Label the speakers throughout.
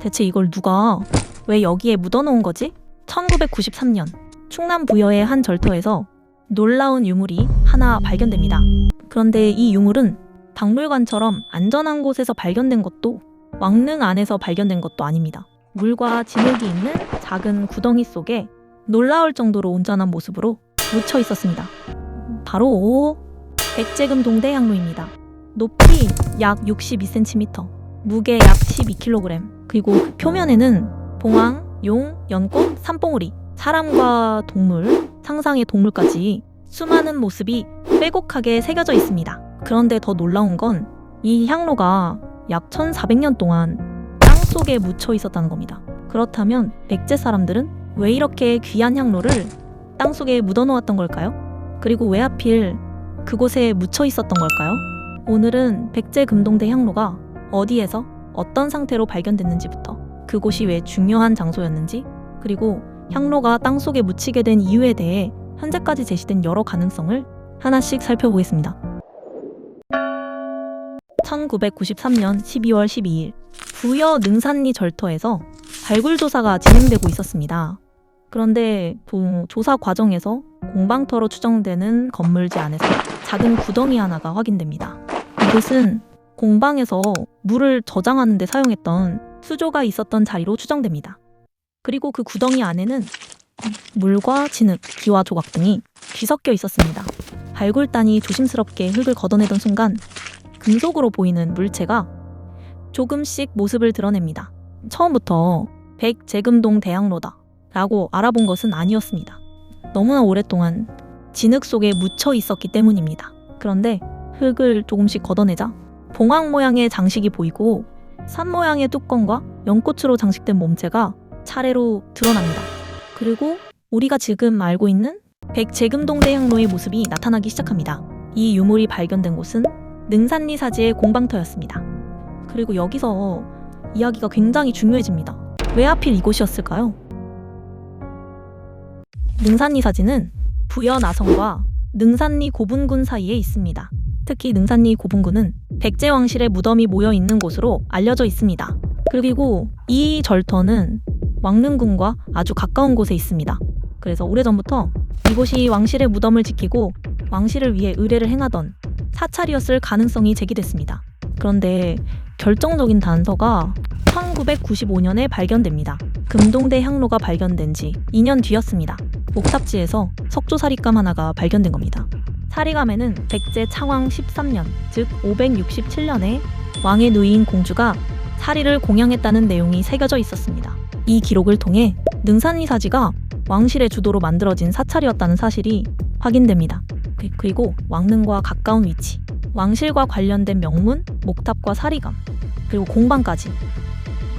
Speaker 1: 대체 이걸 누가 왜 여기에 묻어놓은 거지? 1993년 충남 부여의 한 절터에서 놀라운 유물이 하나 발견됩니다. 그런데 이 유물은 박물관처럼 안전한 곳에서 발견된 것도 왕릉 안에서 발견된 것도 아닙니다. 물과 진흙이 있는 작은 구덩이 속에 놀라울 정도로 온전한 모습으로 묻혀 있었습니다. 바로 백제금동대 향로입니다. 높이 약 62cm, 무게 약 12kg, 그리고 그 표면에는 봉황, 용, 연꽃, 산봉우리, 사람과 동물, 상상의 동물까지 수많은 모습이 빼곡하게 새겨져 있습니다. 그런데 더 놀라운 건 이 향로가 약 1400년 동안 땅 속에 묻혀 있었다는 겁니다. 그렇다면 백제 사람들은 왜 이렇게 귀한 향로를 땅 속에 묻어 놓았던 걸까요? 그리고 왜 하필 그곳에 묻혀 있었던 걸까요? 오늘은 백제금동대 향로가 어디에서 어떤 상태로 발견됐는지부터, 그곳이 왜 중요한 장소였는지, 그리고 향로가 땅 속에 묻히게 된 이유에 대해 현재까지 제시된 여러 가능성을 하나씩 살펴보겠습니다. 1993년 12월 12일 부여 능산리 절터에서 발굴 조사가 진행되고 있었습니다. 그런데 조사 과정에서 공방터로 추정되는 건물지 안에서 작은 구덩이 하나가 확인됩니다. 이곳은 공방에서 물을 저장하는 데 사용했던 수조가 있었던 자리로 추정됩니다. 그리고 그 구덩이 안에는 물과 진흙, 기와 조각 등이 뒤섞여 있었습니다. 발굴단이 조심스럽게 흙을 걷어내던 순간 금속으로 보이는 물체가 조금씩 모습을 드러냅니다. 처음부터 백제금동 대향로다 라고 알아본 것은 아니었습니다. 너무나 오랫동안 진흙 속에 묻혀 있었기 때문입니다. 그런데 흙을 조금씩 걷어내자 봉황 모양의 장식이 보이고 산 모양의 뚜껑과 연꽃으로 장식된 몸체가 차례로 드러납니다. 그리고 우리가 지금 알고 있는 백제금동대 향로의 모습이 나타나기 시작합니다. 이 유물이 발견된 곳은 능산리 사지의 공방터였습니다. 그리고 여기서 이야기가 굉장히 중요해집니다. 왜 하필 이곳이었을까요? 능산리 사지는 부여 나성과 능산리 고분군 사이에 있습니다. 특히 능산리 고분군은 백제 왕실의 무덤이 모여 있는 곳으로 알려져 있습니다. 그리고 이 절터는 왕릉군과 아주 가까운 곳에 있습니다. 그래서 오래전부터 이곳이 왕실의 무덤을 지키고 왕실을 위해 의뢰를 행하던 사찰이었을 가능성이 제기됐습니다. 그런데 결정적인 단서가 1995년에 발견됩니다. 금동대 향로가 발견된 지 2년 뒤였습니다. 목탑지에서 석조사립감 하나가 발견된 겁니다. 사리감에는 백제 창왕 13년, 즉 567년에 왕의 누이인 공주가 사리를 공양했다는 내용이 새겨져 있었습니다. 이 기록을 통해 능산리 사지가 왕실의 주도로 만들어진 사찰이었다는 사실이 확인됩니다. 그리고 왕릉과 가까운 위치, 왕실과 관련된 명문, 목탑과 사리감, 그리고 공방까지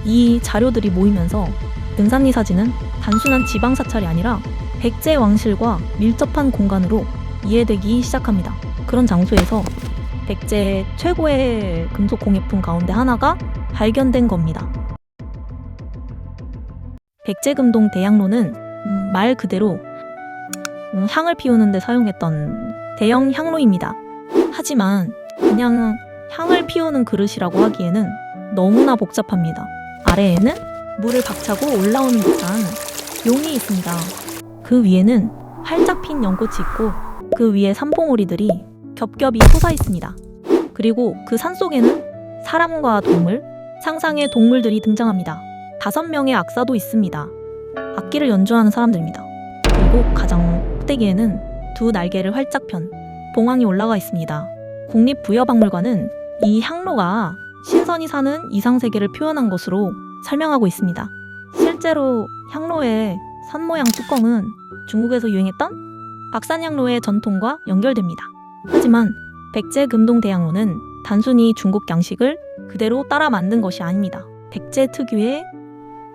Speaker 1: 이 자료들이 모이면서 능산리 사지는 단순한 지방 사찰이 아니라 백제 왕실과 밀접한 공간으로 이해되기 시작합니다. 그런 장소에서 백제의 최고의 금속 공예품 가운데 하나가 발견된 겁니다. 백제금동 대향로는 말 그대로 향을 피우는 데 사용했던 대형 향로입니다. 하지만 그냥 향을 피우는 그릇이라고 하기에는 너무나 복잡합니다. 아래에는 물을 박차고 올라오는 듯한 용이 있습니다. 그 위에는 활짝 핀 연꽃이 있고 그 위에 산봉우리들이 겹겹이 솟아 있습니다. 그리고 그 산속에는 사람과 동물, 상상의 동물들이 등장합니다. 5명의 악사도 있습니다. 악기를 연주하는 사람들입니다. 그리고 가장 꼭대기에는 두 날개를 활짝 편 봉황이 올라가 있습니다. 국립부여박물관은 이 향로가 신선이 사는 이상세계를 표현한 것으로 설명하고 있습니다. 실제로 향로의 산 모양 뚜껑은 중국에서 유행했던 박산향로의 전통과 연결됩니다. 하지만 백제금동대향로는 단순히 중국 양식을 그대로 따라 만든 것이 아닙니다. 백제 특유의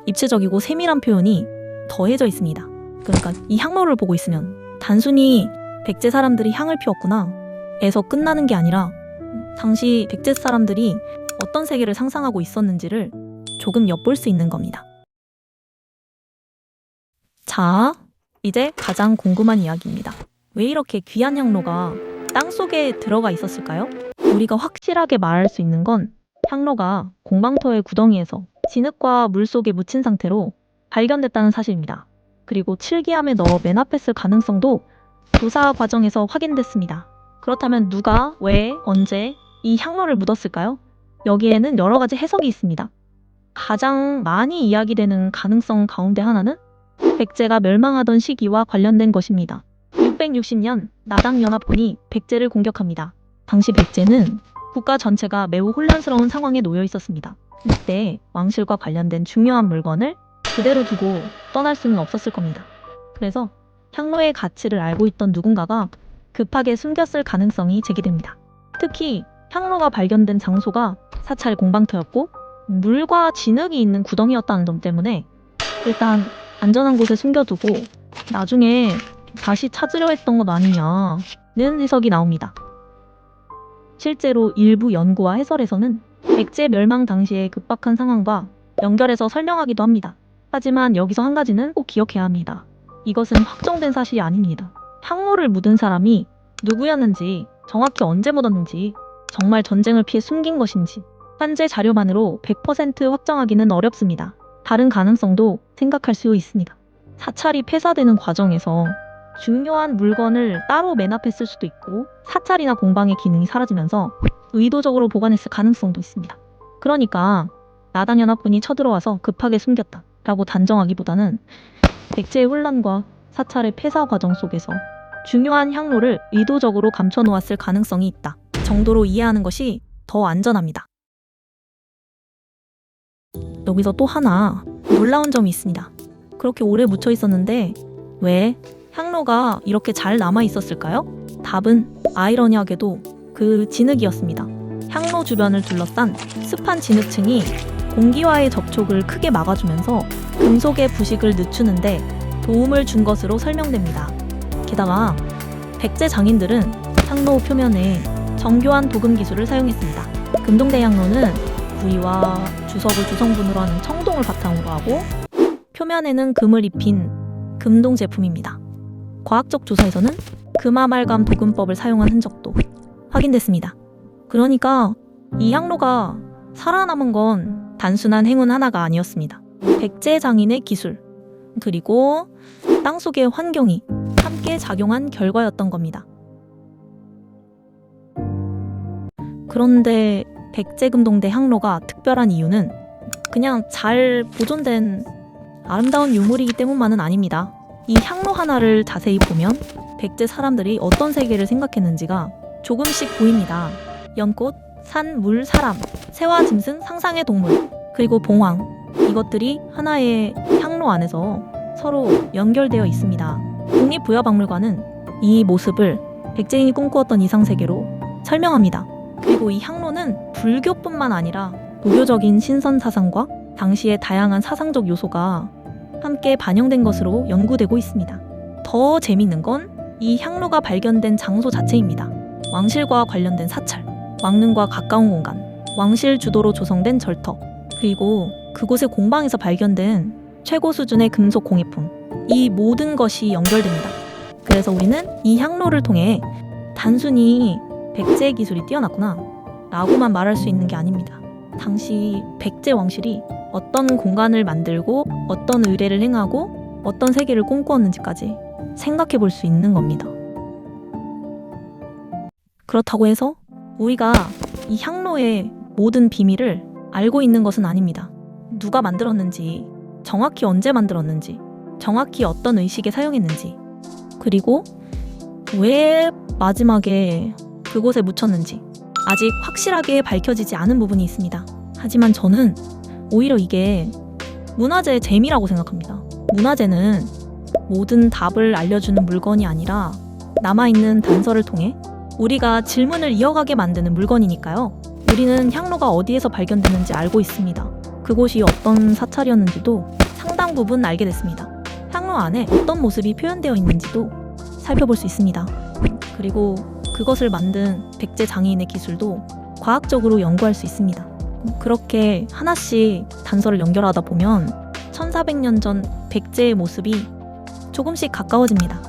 Speaker 1: 입체적이고 세밀한 표현이 더해져 있습니다. 그러니까 이 향로를 보고 있으면 단순히 백제 사람들이 향을 피웠구나 에서 끝나는 게 아니라 당시 백제 사람들이 어떤 세계를 상상하고 있었는지를 조금 엿볼 수 있는 겁니다. 자, 이제 가장 궁금한 이야기입니다. 왜 이렇게 귀한 향로가 땅속에 들어가 있었을까요? 우리가 확실하게 말할 수 있는 건 향로가 공방터의 구덩이에서 진흙과 물 속에 묻힌 상태로 발견됐다는 사실입니다. 그리고 칠기함에 넣어 매납했을 가능성도 조사 과정에서 확인됐습니다. 그렇다면 누가, 왜, 언제 이 향로를 묻었을까요? 여기에는 여러 가지 해석이 있습니다. 가장 많이 이야기되는 가능성 가운데 하나는 백제가 멸망하던 시기와 관련된 것입니다. 660년 나당연합군이 백제를 공격합니다. 당시 백제는 국가 전체가 매우 혼란스러운 상황에 놓여 있었습니다. 이때 왕실과 관련된 중요한 물건을 그대로 두고 떠날 수는 없었을 겁니다. 그래서 향로의 가치를 알고 있던 누군가가 급하게 숨겼을 가능성이 제기됩니다. 특히 향로가 발견된 장소가 사찰 공방터였고 물과 진흙이 있는 구덩이였다는 점 때문에 일단 안전한 곳에 숨겨두고 나중에 다시 찾으려 했던 것 아니냐는 해석이 나옵니다. 실제로 일부 연구와 해설에서는 백제 멸망 당시의 급박한 상황과 연결해서 설명하기도 합니다. 하지만 여기서 한 가지는 꼭 기억해야 합니다. 이것은 확정된 사실이 아닙니다. 향로를 묻은 사람이 누구였는지, 정확히 언제 묻었는지, 정말 전쟁을 피해 숨긴 것인지 현재 자료만으로 100% 확정하기는 어렵습니다. 다른 가능성도 생각할 수 있습니다. 사찰이 폐사되는 과정에서 중요한 물건을 따로 매납했을 수도 있고 사찰이나 공방의 기능이 사라지면서 의도적으로 보관했을 가능성도 있습니다. 그러니까 나당연합군이 쳐들어와서 급하게 숨겼다라고 단정하기보다는 백제의 혼란과 사찰의 폐사 과정 속에서 중요한 향로를 의도적으로 감춰놓았을 가능성이 있다 정도로 이해하는 것이 더 안전합니다. 여기서 또 하나 놀라운 점이 있습니다. 그렇게 오래 묻혀 있었는데 왜 향로가 이렇게 잘 남아 있었을까요? 답은 아이러니하게도 그 진흙이었습니다. 향로 주변을 둘러싼 습한 진흙층이 공기와의 접촉을 크게 막아주면서 금속의 부식을 늦추는데 도움을 준 것으로 설명됩니다. 게다가 백제 장인들은 향로 표면에 정교한 도금 기술을 사용했습니다. 금동대 향로는 구이와 주석을 주성분으로 하는 청동을 바탕으로 하고 표면에는 금을 입힌 금동 제품입니다. 과학적 조사에서는 금아말감 도금법을 사용한 흔적도 확인됐습니다. 그러니까 이 향로가 살아남은 건 단순한 행운 하나가 아니었습니다. 백제 장인의 기술, 그리고 땅속의 환경이 함께 작용한 결과였던 겁니다. 그런데 백제금동대 향로가 특별한 이유는 그냥 잘 보존된 아름다운 유물이기 때문만은 아닙니다. 이 향로 하나를 자세히 보면 백제 사람들이 어떤 세계를 생각했는지가 조금씩 보입니다. 연꽃, 산, 물, 사람, 새와 짐승, 상상의 동물, 그리고 봉황, 이것들이 하나의 향로 안에서 서로 연결되어 있습니다. 국립부여박물관은 이 모습을 백제인이 꿈꾸었던 이상세계로 설명합니다. 그리고 이 향로는 불교뿐만 아니라 도교적인 신선 사상과 당시의 다양한 사상적 요소가 함께 반영된 것으로 연구되고 있습니다. 더 재밌는 건 이 향로가 발견된 장소 자체입니다. 왕실과 관련된 사찰, 왕릉과 가까운 공간, 왕실 주도로 조성된 절터, 그리고 그곳의 공방에서 발견된 최고 수준의 금속 공예품, 이 모든 것이 연결됩니다. 그래서 우리는 이 향로를 통해 단순히 백제의 기술이 뛰어났구나 라고만 말할 수 있는 게 아닙니다. 당시 백제 왕실이 어떤 공간을 만들고 어떤 의례를 행하고 어떤 세계를 꿈꾸었는지까지 생각해 볼 수 있는 겁니다. 그렇다고 해서 우리가 이 향로의 모든 비밀을 알고 있는 것은 아닙니다. 누가 만들었는지, 정확히 언제 만들었는지, 정확히 어떤 의식에 사용했는지, 그리고 왜 마지막에 그곳에 묻혔는지 아직 확실하게 밝혀지지 않은 부분이 있습니다. 하지만 저는 오히려 이게 문화재의 재미라고 생각합니다. 문화재는 모든 답을 알려주는 물건이 아니라 남아있는 단서를 통해 우리가 질문을 이어가게 만드는 물건이니까요. 우리는 향로가 어디에서 발견됐는지 알고 있습니다. 그곳이 어떤 사찰이었는지도 상당 부분 알게 됐습니다. 향로 안에 어떤 모습이 표현되어 있는지도 살펴볼 수 있습니다. 그리고 그것을 만든 백제 장인의 기술도 과학적으로 연구할 수 있습니다. 그렇게 하나씩 단서를 연결하다 보면 1400년 전 백제의 모습이 조금씩 가까워집니다.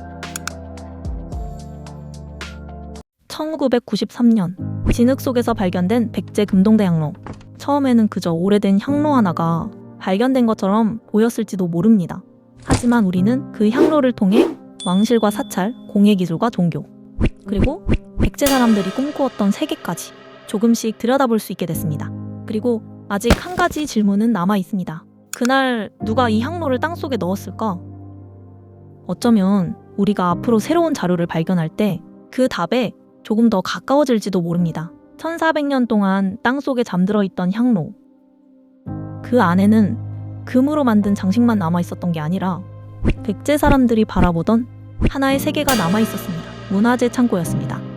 Speaker 1: 1993년 진흙 속에서 발견된 백제 금동대 향로. 처음에는 그저 오래된 향로 하나가 발견된 것처럼 보였을지도 모릅니다. 하지만 우리는 그 향로를 통해 왕실과 사찰, 공예기술과 종교, 그리고 백제 사람들이 꿈꾸었던 세계까지 조금씩 들여다볼 수 있게 됐습니다. 그리고 아직 한 가지 질문은 남아 있습니다. 그날 누가 이 향로를 땅속에 넣었을까? 어쩌면 우리가 앞으로 새로운 자료를 발견할 때 그 답에 조금 더 가까워질지도 모릅니다. 1400년 동안 땅속에 잠들어 있던 향로. 그 안에는 금으로 만든 장식만 남아 있었던 게 아니라 백제 사람들이 바라보던 하나의 세계가 남아 있었습니다. 문화재 창고였습니다.